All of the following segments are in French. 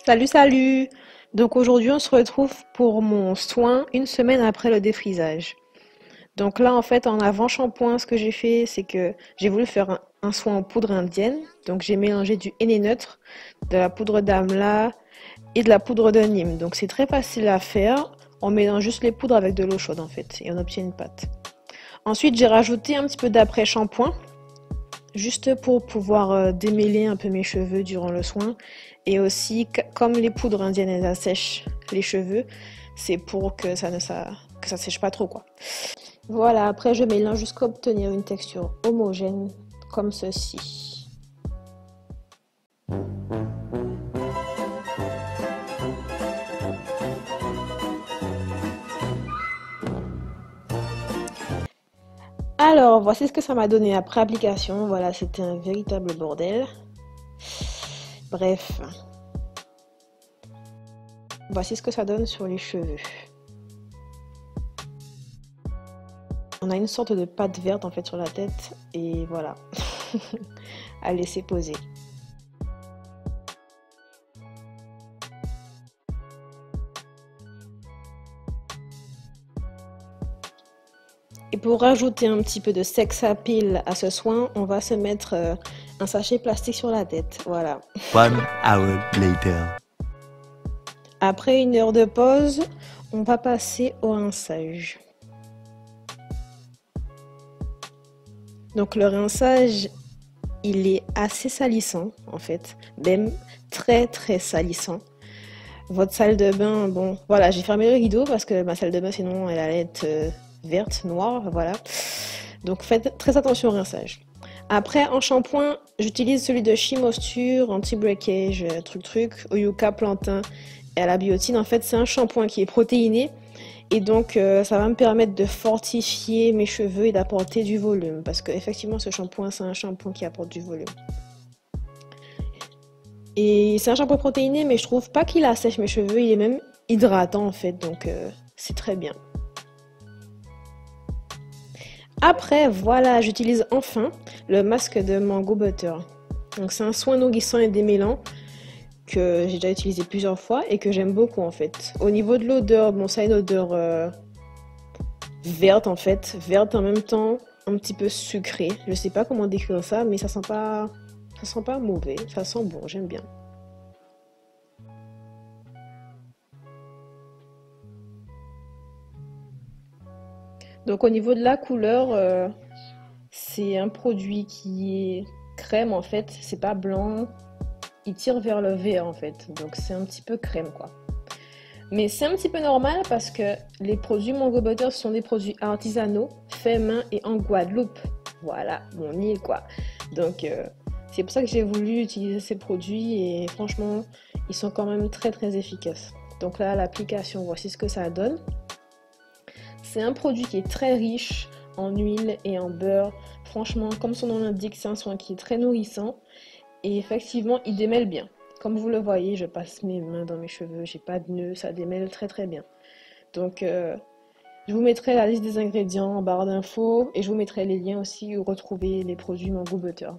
Salut, salut! Donc aujourd'hui, on se retrouve pour mon soin une semaine après le défrisage. Donc là, en fait, en avant-shampoing, ce que j'ai fait, c'est que j'ai voulu faire un soin en poudre indienne. Donc j'ai mélangé du henné neutre, de la poudre d'amla et de la poudre de Nîmes. Donc c'est très facile à faire. On mélange juste les poudres avec de l'eau chaude, en fait, et on obtient une pâte. Ensuite, j'ai rajouté un petit peu d'après-shampoing juste pour pouvoir démêler un peu mes cheveux durant le soin. Et aussi, comme les poudres indiennes, elles assèchent les cheveux, c'est pour que que ça sèche pas trop, quoi. Voilà, après je mélange jusqu'à obtenir une texture homogène, comme ceci. Alors, voici ce que ça m'a donné après application. Voilà, c'était un véritable bordel. Bref, voici ce que ça donne sur les cheveux. On a une sorte de pâte verte en fait sur la tête et voilà, à laisser poser. Et pour rajouter un petit peu de sex appeal à ce soin, on va se mettre un sachet plastique sur la tête, voilà. 1 hour later. Après 1 heure de pause, on va passer au rinçage. Donc le rinçage, il est assez salissant en fait, même très très salissant. Votre salle de bain, bon, voilà, j'ai fermé le rideau parce que ma salle de bain sinon elle allait être verte, noire, voilà. Donc faites très attention au rinçage. Après, en shampoing, j'utilise celui de Chimosture, anti-breakage, truc, au yucca plantain et à la biotine. En fait, c'est un shampoing qui est protéiné et donc ça va me permettre de fortifier mes cheveux et d'apporter du volume parce qu'effectivement, ce shampoing, c'est un shampoing qui apporte du volume. Et c'est un shampoing protéiné, mais je trouve pas qu'il assèche mes cheveux, il est même hydratant en fait, donc c'est très bien. Après, voilà, j'utilise enfin le masque de Mango Butter. Donc c'est un soin nourrissant et démêlant que j'ai déjà utilisé plusieurs fois et que j'aime beaucoup en fait. Au niveau de l'odeur, bon ça a une odeur verte en fait, verte en même temps, un petit peu sucrée. Je sais pas comment décrire ça, mais ça sent pas mauvais, ça sent bon, j'aime bien. Donc au niveau de la couleur, c'est un produit qui est crème en fait, c'est pas blanc, il tire vers le vert en fait, donc c'est un petit peu crème quoi. Mais c'est un petit peu normal parce que les produits Mango Butter sont des produits artisanaux, faits main et en Guadeloupe. Voilà, mon île quoi. Donc c'est pour ça que j'ai voulu utiliser ces produits et franchement, ils sont quand même très très efficaces. Donc là, l'application, voici ce que ça donne. C'est un produit qui est très riche en huile et en beurre. Franchement, comme son nom l'indique, c'est un soin qui est très nourrissant. Et effectivement, il démêle bien. Comme vous le voyez, je passe mes mains dans mes cheveux, j'ai pas de nœuds, ça démêle très très bien. Donc, je vous mettrai la liste des ingrédients en barre d'infos et je vous mettrai les liens aussi où retrouver les produits Mango Butter.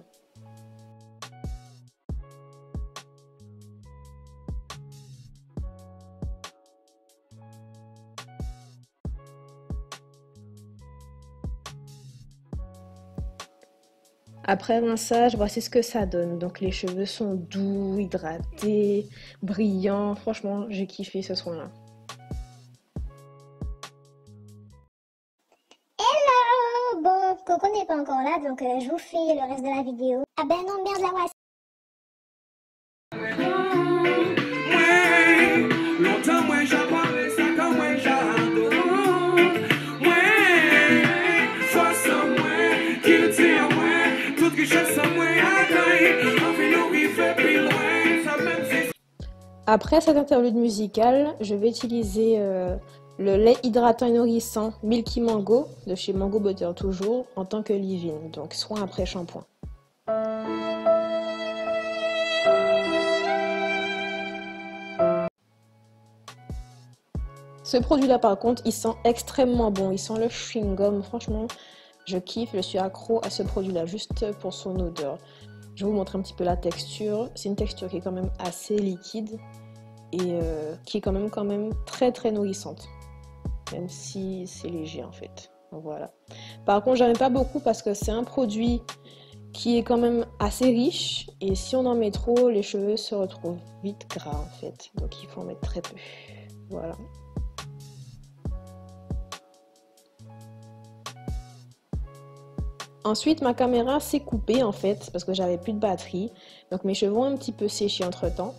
Après rinçage, voici ce que ça donne. Donc les cheveux sont doux, hydratés, brillants. Franchement, j'ai kiffé ce soin-là. Hello! Bon, Coco n'est pas encore là, donc je vous fais le reste de la vidéo. Ah ben non, merde, la voici. Après cette interlude musicale, je vais utiliser le lait hydratant et nourrissant Milky Mango de chez Mango Butter toujours en tant que leave-in, donc soin après shampoing. Ce produit-là, par contre, il sent extrêmement bon. Il sent le chewing-gum. Franchement, je kiffe. Je suis accro à ce produit-là juste pour son odeur. Je vais vous montrer un petit peu la texture. C'est une texture qui est quand même assez liquide. et qui est quand même très très nourrissante, même si c'est léger en fait. Donc voilà. Par contre, j'en mets pas beaucoup parce que c'est un produit qui est quand même assez riche et si on en met trop, les cheveux se retrouvent vite gras en fait. Donc il faut en mettre très peu. Voilà. Ensuite, ma caméra s'est coupée en fait parce que j'avais plus de batterie. Donc mes cheveux ont un petit peu séché entre temps.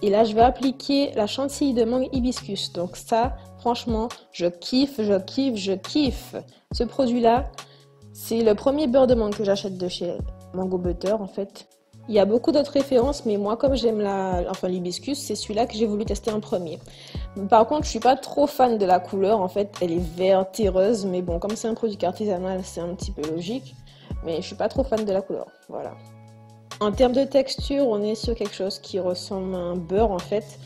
Et là, je vais appliquer la chantilly de mangue hibiscus. Donc ça, franchement, je kiffe, je kiffe, je kiffe. Ce produit-là, c'est le premier beurre de mangue que j'achète de chez Mango Butter en fait. Il y a beaucoup d'autres références, mais moi, comme j'aime l'hibiscus, c'est celui-là que j'ai voulu tester en premier. Par contre, je suis pas trop fan de la couleur. En fait, elle est vert terreuse, mais bon, comme c'est un produit artisanal, c'est un petit peu logique. Mais je suis pas trop fan de la couleur. Voilà. En termes de texture, on est sur quelque chose qui ressemble à un beurre en fait.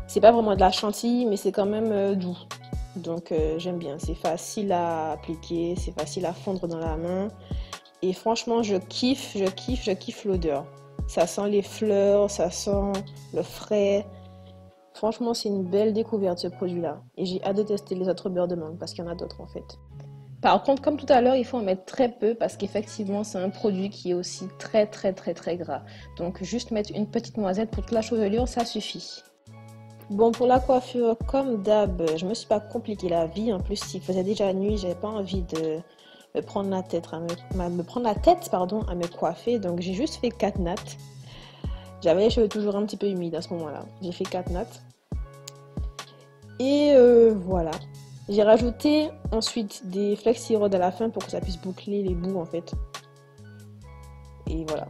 C'est pas vraiment de la chantilly, mais c'est quand même doux. Donc j'aime bien. C'est facile à appliquer, c'est facile à fondre dans la main. Et franchement, je kiffe l'odeur. Ça sent les fleurs, ça sent le frais. Franchement, c'est une belle découverte ce produit-là. Et j'ai hâte de tester les autres beurres de mangue parce qu'il y en a d'autres en fait. Par contre, comme tout à l'heure, il faut en mettre très peu parce qu'effectivement, c'est un produit qui est aussi très gras. Donc, juste mettre une petite noisette pour toute la chevelure, ça suffit. Bon, pour la coiffure, comme d'hab, je me suis pas compliqué la vie. En plus, il faisait déjà nuit, j'avais pas envie de me prendre la tête à me coiffer. Donc, j'ai juste fait 4 nattes. J'avais les cheveux toujours un petit peu humides à ce moment-là. J'ai fait 4 nattes. Et voilà. J'ai rajouté ensuite des flexi rods à la fin pour que ça puisse boucler les bouts en fait. Et voilà.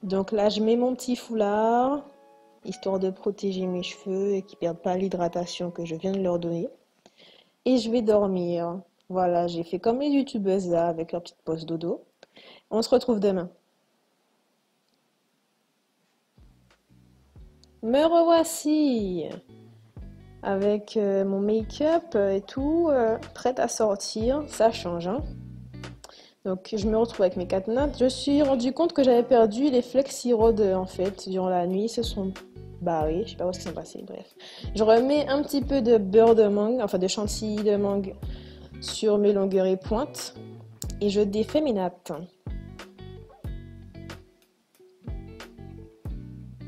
Donc là, je mets mon petit foulard, histoire de protéger mes cheveux et qu'ils ne perdent pas l'hydratation que je viens de leur donner. Et je vais dormir. Voilà, j'ai fait comme les youtubeuses là avec leur petite pause dodo. On se retrouve demain. Me revoici avec mon make-up et tout, prête à sortir. Ça change, hein. Donc je me retrouve avec mes 4 nattes. Je me suis rendu compte que j'avais perdu les flexi rods en fait durant la nuit. Ils se sont barrés, je sais pas où ils sont passés, bref. Je remets un petit peu de beurre de mangue, enfin de chantilly de mangue sur mes longueurs et pointes. Et je défais mes nattes.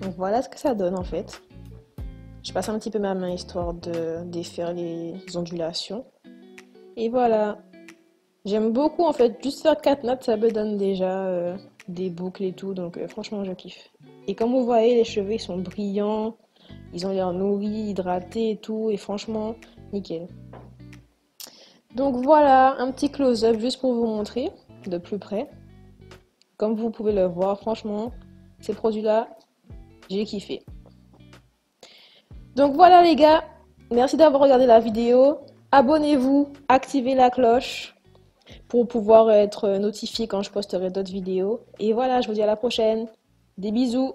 Donc voilà ce que ça donne en fait. Je passe un petit peu ma main histoire de défaire les ondulations. Et voilà. J'aime beaucoup en fait. Juste faire 4 nattes, ça me donne déjà des boucles et tout. Donc franchement, je kiffe. Et comme vous voyez, les cheveux ils sont brillants. Ils ont l'air nourris, hydratés et tout. Et franchement, nickel. Donc voilà, un petit close-up juste pour vous montrer de plus près. Comme vous pouvez le voir, franchement, ces produits-là, j'ai kiffé. Donc voilà les gars, merci d'avoir regardé la vidéo. Abonnez-vous, activez la cloche pour pouvoir être notifié quand je posterai d'autres vidéos. Et voilà, je vous dis à la prochaine. Des bisous.